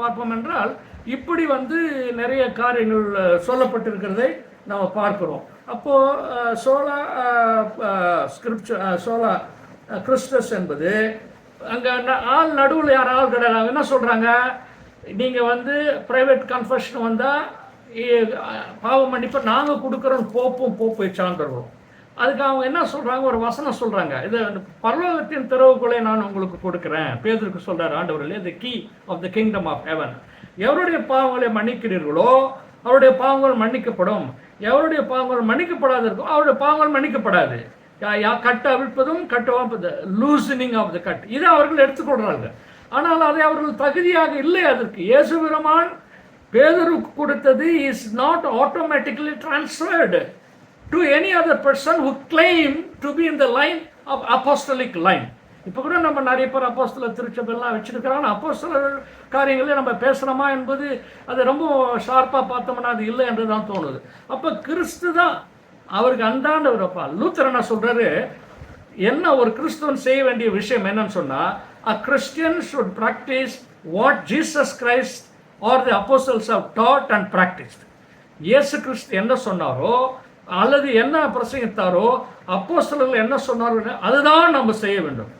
பார்ப்போம் என்றால் இப்படி நிறைய காரியங்கள் சொல்லப்பட்டிருக்கிறதை நம்ம பார்க்கிறோம். அப்போது சோலா ஸ்கிரிப்சர் சோலா கிறிஸ்டஸ் என்பது அங்கே ஆள் நடுவில் யார் ஆள் கிடையாது. என்ன சொல்கிறாங்க, நீங்கள் ப்ரைவேட் கன்ஃபெஷன் வந்தால் பாவ மன்னிப்பை நாங்கள் கொடுக்குறோம் போப்பை சார்ந்தவர்களும். அதுக்கு அவங்க என்ன சொல்கிறாங்க, ஒரு வசனம் சொல்கிறாங்க, இது பரலோகத்தின் திறவுகளை நான் உங்களுக்கு கொடுக்குறேன். பேதுருக்கு சொல்கிறார் ஆண்டவர்களே, the key of the kingdom of heaven. எவருடைய பாவங்களை மன்னிக்கிறீர்களோ அவருடைய பாவங்கள் மன்னிக்கப்படும், எவருடைய பாவங்கள் மன்னிக்கப்படாது இருக்கோ அவருடைய பாவங்கள் மன்னிக்கப்படாது. கட்டு அவிழ்ப்பதும் கட்டு லூசனிங் ஆஃப் த கட், இதை அவர்கள் எடுத்துக்கொள்கிறார்கள். ஆனால் அதை அவர்கள் தகுதியாக இல்லை. அதற்கு இயேசு பெருமான் பேதுருக்கு கொடுத்தது is not automatically transferred to any other person who claim to be in the line of apostolic line. இப்போ கூட நம்ம நிறைய பேர் அப்போஸ்தல திருச்சபையெல்லாம் வச்சுருக்கிறாங்க. அப்போஸ்தல காரியங்களே நம்ம பேசுகிறோமா என்பது அது ரொம்ப ஷார்ப்பாக பார்த்தோம்னா அது இல்லை என்று தான் தோணுது. அப்போ கிறிஸ்து தான் அவருக்கு அந்தாண்டவரப்பா. லூத்தர் என்ன சொல்கிறாரு, என்ன ஒரு கிறிஸ்துவன் செய்ய வேண்டிய விஷயம் என்னன்னு சொன்னால், a Christian should practice what Jesus Christ or the apostles have taught and practiced. இயேசு கிறிஸ்து என்ன சொன்னாரோ அல்லது என்ன பிரசங்கித்தாரோ அப்போஸ்தலர்கள் என்ன சொன்னாரோ அதுதான் நம்ம செய்ய வேண்டும்.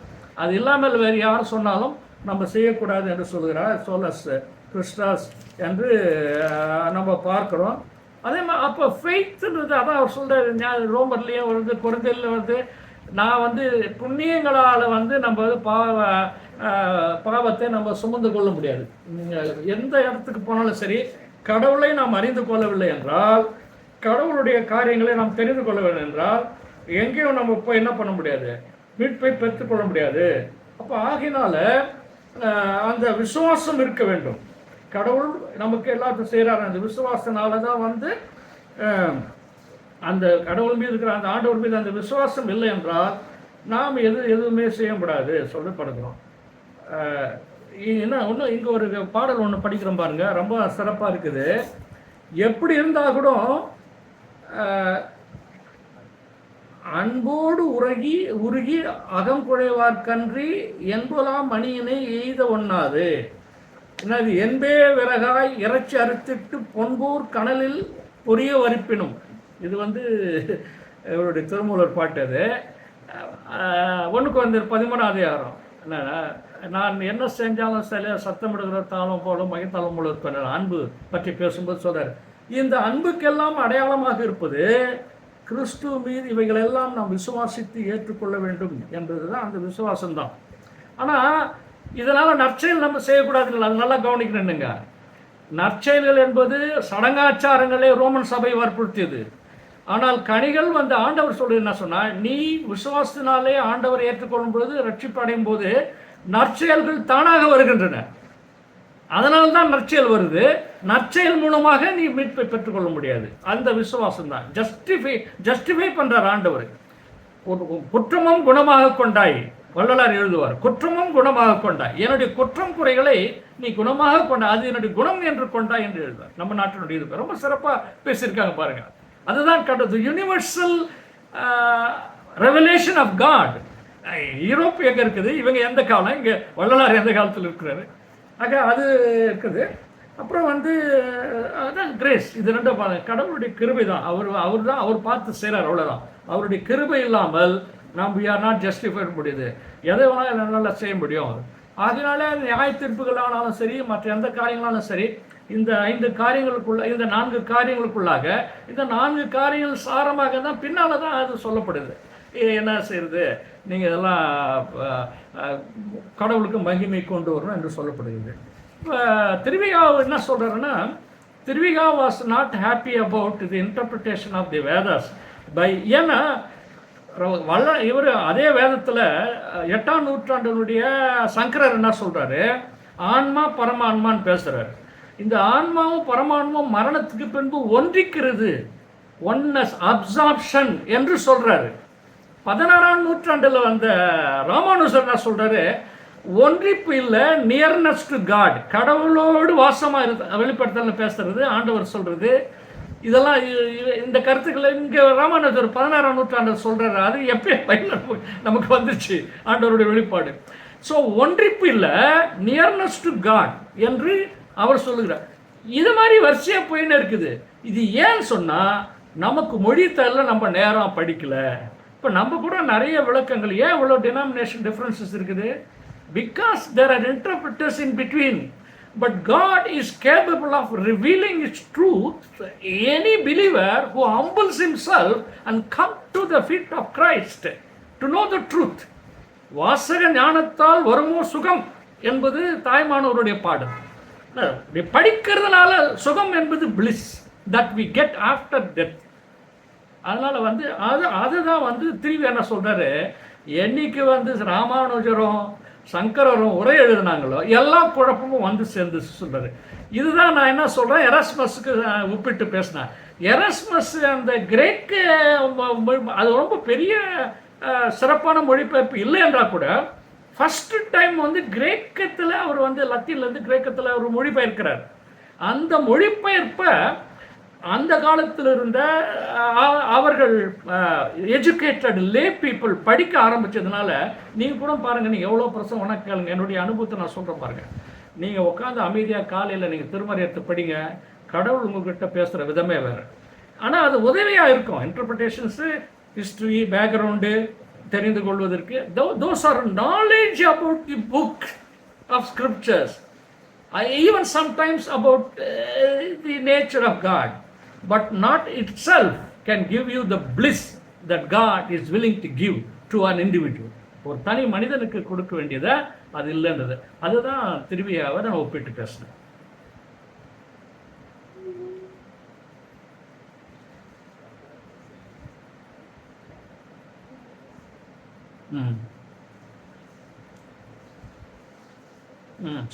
அது இல்லாமல் வேறு யார் சொன்னாலும் நம்ம செய்யக்கூடாது என்று சொல்கிறார் சோலஸ் கிறிஸ்டாஸ் என்று நம்ம பார்க்குறோம். அதே மாதிரி அப்போ ஃபெய்த்ன்றது அதான் அவர் சொல்கிறார், ரோமர்லேயும் வருது, குறைந்தலில் வருது. நான் புண்ணியங்களால் நம்ம பாவத்தை நம்ம சுமந்து கொள்ள முடியாது. எந்த இடத்துக்கு போனாலும் சரி, கடவுளை நாம் அறிந்து கொள்ளவில்லை என்றால், கடவுளுடைய காரியங்களை நாம் தெரிந்து கொள்ள வேண்டும் என்றால் எங்கேயும் நம்ம போய் என்ன பண்ண முடியாது, மீட்பை பெற்றுக்கொள்ள முடியாது. அப்போ ஆகினால அந்த விசுவாசம் இருக்க வேண்டும். கடவுள் நமக்கு எல்லாத்தையும் செய்கிறார். அந்த விசுவாசனால தான் அந்த கடவுள் மீது இருக்கிற அந்த ஆண்டவர் மீது அந்த விசுவாசம் இல்லை என்றால் நாம் எதுவுமே செய்ய முடியாது சொல்லப்படுகிறோம். என்ன ஒன்று இங்கே ஒரு பாடல் ஒன்று படிக்கிறோம் பாருங்க, ரொம்ப சிறப்பாக இருக்குது. எப்படி இருந்தால் கூட அன்போடு உருகி அகங்குழைவார்கன்றி என்பலாம் மணியினை எய்த ஒண்ணாது. என்னது, என்பே விறகாய் இறைச்சி அறுத்திட்டு பொன்பூர் கனலில் பொரிய வரிப்பினும். இது இவருடைய திருமூலர் பாட்டு. அது 13 அதிகாரம். என்னன்னா, நான் என்ன செஞ்சாலும் சில சத்தமிடுகிற தாளம் போலும் மகிழ்த்தாளம் போல இருப்பேன். அன்பு பற்றி பேசும்போது சொல்றாரு, இந்த அன்புக்கெல்லாம் அடையாளமாக இருப்பது கிறிஸ்து மீது இவைகளெல்லாம் நாம் விசுவாசித்து ஏற்றுக்கொள்ள வேண்டும் என்பது தான் அந்த விசுவாசம்தான். ஆனால் இதனால் நற்செயல் நம்ம செய்யக்கூடாது. அது நல்லா கவனிக்கணுங்க. நற்செயல்கள் என்பது சடங்காச்சாரங்களே ரோமன் சபை வற்புறுத்தியது. ஆனால் கனிகள் ஆண்டவர் சொல்லி என்ன சொன்னால், நீ விசுவாசத்தினாலே ஆண்டவர் ஏற்றுக்கொள்ளும் பொழுது ரட்சிப்பு அடையும் போது நற்செயல்கள் தானாக வருகின்றன. அதனால்தான் நற்செயல் வருது. நற்செயல் மூலமாக நீ மீட்பை பெற்றுக்கொள்ள முடியாது. அந்த விசுவாசம் தான் ஜஸ்டிஃபை பண்றார் ஆண்டவர். குற்றமும் குணமாக கொண்டாய், வள்ளலார் எழுதுவார், குற்றமும் குணமாக கொண்டாய், என்னுடைய குற்றம் குறைகளை நீ குணமாக கொண்டாய், அது என்னுடைய குணம் என்று கொண்டாய் என்று எழுதுவார். நம்ம நாட்டினுடைய இது ரொம்ப சிறப்பாக பேசியிருக்காங்க பாருங்க. அதுதான் கண்டது universal revelation of God. Europe எங்க இருக்குது, இவங்க எந்த காலம், இங்கே வள்ளலார் எந்த காலத்தில் இருக்கிறாரு, ஆக அது இருக்குது. அப்புறம் அதுதான் கிரேஸ். இது ரெண்டும் கடவுளுடைய கிருபை தான். அவர் பார்த்து செய்கிறார், அவ்வளோதான். அவருடைய கிருபை இல்லாமல் நாம் வி ஆர் நாட் ஜஸ்டிஃபைட் முடியுது. எதை வேணாலும் நல்லா செய்ய முடியும். அதனால நியாய தீர்ப்புகள் ஆனாலும் சரி, மற்ற எந்த காரியங்களாலும் சரி, இந்த 5 காரியங்களுக்குள்ள, இந்த 4 காரியங்களுக்குள்ளாக, இந்த 4 காரியங்கள் சாரமாக தான் பின்னால் தான் அது சொல்லப்படுது. என்ன செய்யறது, நீங்கள் இதெல்லாம் கடவுளுக்கு மகிமை கொண்டு வரணும் என்று சொல்லப்படுகிறது. இப்போ திருவிகா என்ன சொல்கிறாருன்னா, Thiruvika was not happy about the interpretation of the Vedas by, ஏன்னா இவர் அதே வேதத்தில் 8ஆம் நூற்றாண்டினுடைய சங்கரர் என்ன சொல்கிறாரு, ஆன்மா பரமான்மான்னு பேசுகிறார். இந்த ஆன்மாவும் பரமான்மாவும் மரணத்துக்கு பின்பு ஒன்றிக்கிறது, ஒன்னஸ் அப்சார்ப்ஷன் என்று சொல்கிறாரு. 16ஆம் நூற்றாண்டில் ராமானுஜர் என்ன சொல்கிறாரு, ஒன்றிப்பு இல்லை, நியர்னஸ் டு காட், கடவுளோடு வாசமாக வெளிப்படுத்தல் பேசுறது ஆண்டவர் சொல்கிறது. இதெல்லாம் இந்த கருத்துக்களை இங்கே ராமானுஜர் 16ஆம் நூற்றாண்டில் சொல்கிறாரு. அது எப்போ நமக்கு வந்துச்சு ஆண்டவருடைய வெளிப்பாடு. ஸோ ஒன்றிப்பு இல்லை, நியர்னஸ் டு காட் என்று அவர் சொல்லுகிறார். இது மாதிரி வரிசையாக போயின்னு இருக்குது. இது ஏன்னு சொன்னால் நமக்கு மொழி தரல, நம்ம நேரம் படிக்கலை. இப்போ நம்ம கூட நிறைய விளக்கங்கள், ஏன் இவ்வளோ டினாமினேஷன் டிஃப்ரென்சஸ் இருக்குது? Because there are interpreters in between. But God is capable of revealing His truth to any believer who humbles himself and comes to the feet of Christ to know the truth. வாசக ஞானத்தால் வருமோ சுகம் என்பது தாய்மானவருடைய பாடல். படிக்கிறதுனால சுகம் என்பது bliss that we get after death. அதனால் அதுதான் திருவி என்ன சொல்கிறாரு, என்னைக்கு ராமானுஜரும் சங்கரரும் உரை எழுதினாங்களோ எல்லா குழப்பமும் சேர்ந்து சொல்கிறாரு. இதுதான் நான் என்ன சொல்கிறேன், எராஸ்மஸுக்கு ஒப்பிட்டு பேசினேன். எராஸ்மஸ் அந்த கிரேக்கு அது ரொம்ப பெரிய சிறப்பான மொழிபெயர்ப்பு இல்லை என்றால் கூட ஃபஸ்ட்டு டைம் கிரேக்கத்தில் அவர் லத்தீன்லேருந்து கிரேக்கத்தில் அவர் மொழிபெயர்க்கிறார். அந்த மொழிபெயர்ப்பை அந்த காலத்தில் இருந்த அவர்கள் எஜுகேட்டட் லே பீப்புள் படிக்க ஆரம்பித்ததுனால, நீங்கள் கூட பாருங்கள், நீங்கள் எவ்வளோ பிரசவம் வேணா கேளுங்க, என்னுடைய அனுபவத்தை நான் சொல்கிறேன் பாருங்கள். நீங்கள் உட்காந்து அமைதியாக காலையில் நீங்கள் திருமறை எடுத்து படிங்க, கடவுள் உங்கள்கிட்ட பேசுகிற விதமே வேறு. ஆனால் அது உதவியாக இருக்கும். இன்டர்பிரிட்டேஷன்ஸு, ஹிஸ்ட்ரி, பேக்ரவுண்டு தெரிந்து கொள்வதற்கு. Those are knowledge about the book of scriptures, even sometimes about the nature of God. But not itself can give you the bliss that God is willing to give to an individual. ஒரு தனி மனிதனுக்கு கொடுக்க வேண்டியதை அது இல்லைன்றது. அதுதான் திருவியாவை நான் ஒப்பிட்டு பேசினேன்.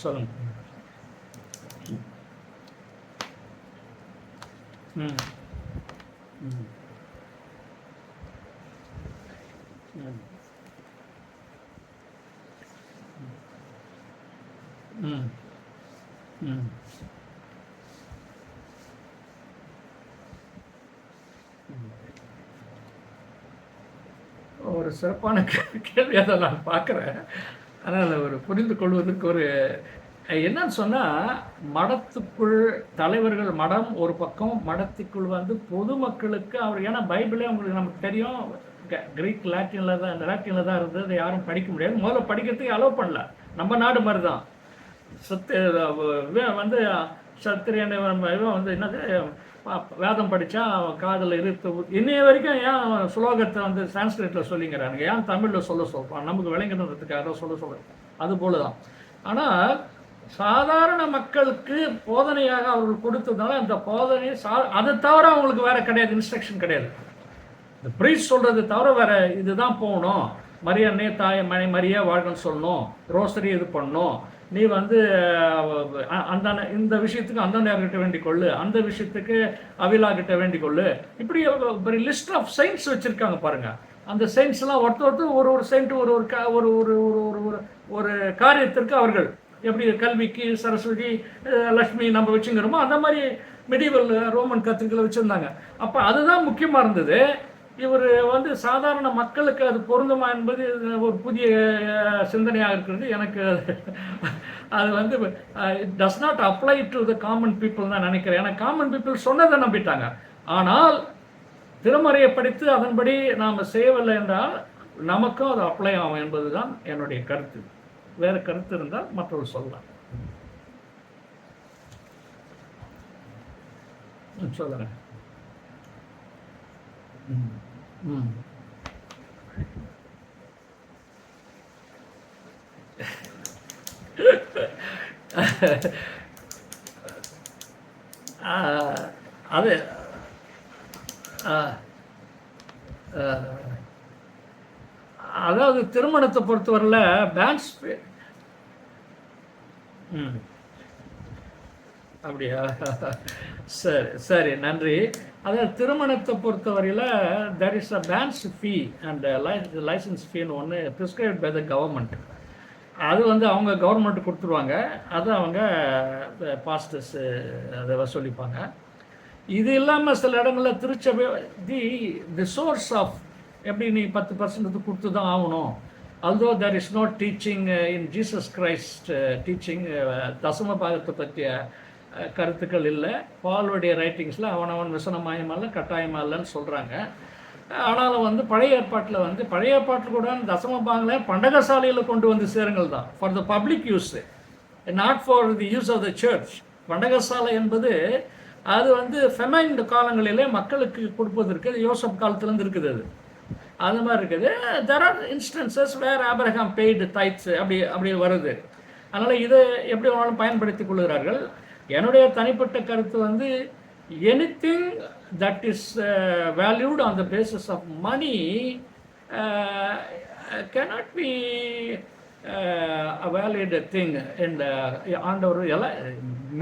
சொல்லுங்க. ஒரு சிறப்பான கேள்வி அதை நான் பார்க்குறேன். ஆனால் ஒரு புரிந்து கொள்வதற்கு ஒரு என்னன்னு சொன்னால், மடத்துக்குள் தலைவர்கள், மடம் ஒரு பக்கம், மடத்துக்குள் பொதுமக்களுக்கு அவர், ஏன்னா பைபிளே உங்களுக்கு நமக்கு தெரியும், கிரீக் லாட்டினில் தான் இருந்தது, யாரும் படிக்க முடியாது. முதல்ல படிக்கிறதுக்கு அலோவ் பண்ணல. நம்ம நாடு மாதிரி தான். சத்திரியன் என்னது வேதம் படித்தா காதில் இருத்து, இன்னைய வரைக்கும் ஏன் ஸ்லோகத்தை சான்ஸ்கிரிட்டில் சொல்லிங்கிறானுங்க, ஏன் தமிழில் சொல்லுவான், நமக்கு விளங்கணுன்றதுக்காக சொல்கிறேன். அது போல தான். ஆனால் சாதாரண மக்களுக்கு போதனையாக அவர்கள் கொடுத்ததுனால அந்த போதனை அதை தவிர அவங்களுக்கு வேற கிடையாது, இன்ஸ்ட்ரக்ஷன் கிடையாது. இந்த ப்ரீஸ் சொல்றது தவிர வேற இதுதான் போகணும், மரியாதை தாய் மரியா வாழ்க்கன்னு சொல்லணும், ரோசரி இது பண்ணணும், நீ அந்த இந்த விஷயத்துக்கு அந்த நேர்கிட்ட வேண்டிக் கொள்ளு, அந்த விஷயத்துக்கு அவிலா கிட்ட வேண்டிக் கொள்ளு, இப்படி ஒரு லிஸ்ட் ஆஃப் சயின்ஸ் வச்சிருக்காங்க பாருங்க. அந்த சயின்ஸ்லாம் ஒருத்தர் ஒரு சயின்ட் ஒரு ஒரு காரியத்திற்கு அவர்கள் எப்படி கல்விக்கு சரஸ்வதி லக்ஷ்மி நம்ம வச்சுங்கிறோமோ அந்த மாதிரி மெடிவல் ரோமன் கத்திரிகளை வச்சுருந்தாங்க. அப்போ அதுதான் முக்கியமாக இருந்தது. இவர் சாதாரண மக்களுக்கு அது பொருந்துமா என்பது ஒரு புதிய சிந்தனையாக இருக்கிறது எனக்கு. அது it does not apply to the common people தான் நினைக்கிறேன். ஏன்னா காமன் பீப்புள் சொன்னதை நம்பிட்டாங்க. ஆனால் திருமறையை படித்து அதன்படி நாம் செய்யவில்லை என்றால் நமக்கும் அது அப்ளை ஆகும் என்பது தான் என்னுடைய கருத்து. வேறு கருத்து இருந்தால் மற்றவர்கள் சொல்லலாம். சொல்லுங்க. அது அதாவது திருமணத்தை பொறுத்தவரையில் டான்ஸ் அப்படியா? சரி சரி, நன்றி. அதாவது திருமணத்தை பொறுத்தவரையில் there is a dance fee and license ஃபீன்னு ஒன்று prescribed by the government. அது அவங்க கவர்மெண்ட் கொடுத்துருவாங்க, அது அவங்க பாஸ்டர்ஸ் அதை வசூலிப்பாங்க. இது இல்லாமல் சில இடங்களில் திருச்சபை தி சோர்ஸ் ஆஃப் எப்படி நீ 10% கொடுத்து தான் ஆகணும், although there is no teaching in Jesus Christ teaching தசம பாகத்தை பற்றிய கருத்துக்கள் இல்லை. பாலுடைய ரைட்டிங்ஸில் அவனவன் விசனமாயமல்ல கட்டாயமல்லன்னு சொல்கிறாங்க. ஆனாலும் வந்து பழைய ஏற்பாட்டில் கூட தசம பாகங்களை பண்டகசாலையில் கொண்டு வந்து சேருங்கள் தான், for the public use, not for the use of the church. பண்டகசாலை என்பது அது வந்து ஃபெமைன்ட் காலங்களிலே மக்களுக்கு கொடுப்பதற்கு யோசப் காலத்துலேருந்து இருக்குது. அது மாதிரி இருக்குது. There are instances where Abraham paid tithes அப்படி வருது. அதனால் இதை எப்படி வேணாலும் பயன்படுத்தி கொள்கிறார்கள். என்னுடைய தனிப்பட்ட கருத்து வந்து anything that is valued on the basis of money cannot be a valid thing. இந்த ஆண்டவர் எல்லாம்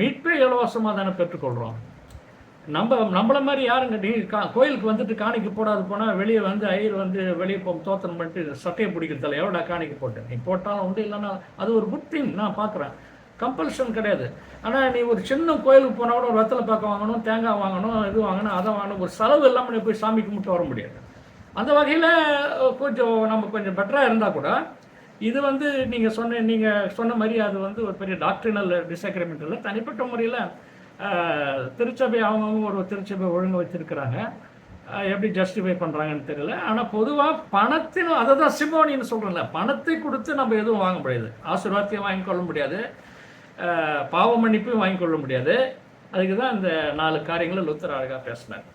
மீட்பே இலவசமாக தானே பெற்றுக்கொள்கிறோம். நம்மளை மாதிரி யாருங்க நீ கோயிலுக்கு வந்துட்டு காணிக்கு போடாது போனால் வெளியே வந்து ஐயர் வந்து வெளியே தோத்தனம் பண்ணிட்டு சட்டையை பிடிக்கிறதில்ல, எவ்வளோ காணிக்கு போட்டேன், நீ போட்டாலும் உண்டு, இல்லைன்னா அது ஒரு குட் திங் நான் பார்க்குறேன். கம்பல்ஷன் கிடையாது. ஆனால் நீ ஒரு சின்ன கோயிலுக்கு போனால் கூட ஒரு வெத்தலை பாக்க வாங்கணும், தேங்காய் வாங்கணும், இது வாங்கணும், அதை வாங்கணும், ஒரு செலவு இல்லாமல் நீ போய் சாமி கும்பிட்டு வர முடியாது. அந்த வகையில் நம்ம கொஞ்சம் பெட்டராக இருந்தால் கூட இது வந்து நீங்கள் சொன்ன மாதிரி அது வந்து ஒரு பெரிய டாக்டரினல் டிஸ்அக்ரிமெண்ட் இல்லை. தனிப்பட்ட முறையில் திருச்சபை அவங்கவுங்க ஒரு திருச்சபை ஒழுங்கு வச்சுருக்கிறாங்க, எப்படி ஜஸ்டிஃபை பண்ணுறாங்கன்னு தெரியல. ஆனால் பொதுவாக அதை தான் சிம்போனின்னு சொல்கிறேன்ல, பணத்தை கொடுத்து நம்ம எதுவும் வாங்க முடியாது, ஆசீர்வாதத்தையும் வாங்கிக்கொள்ள முடியாது, பாவ மன்னிப்பையும் வாங்கிக்கொள்ள முடியாது. அதுக்கு தான் இந்த 4 காரியங்களை லூத்தர் அழகாக பேசினார்.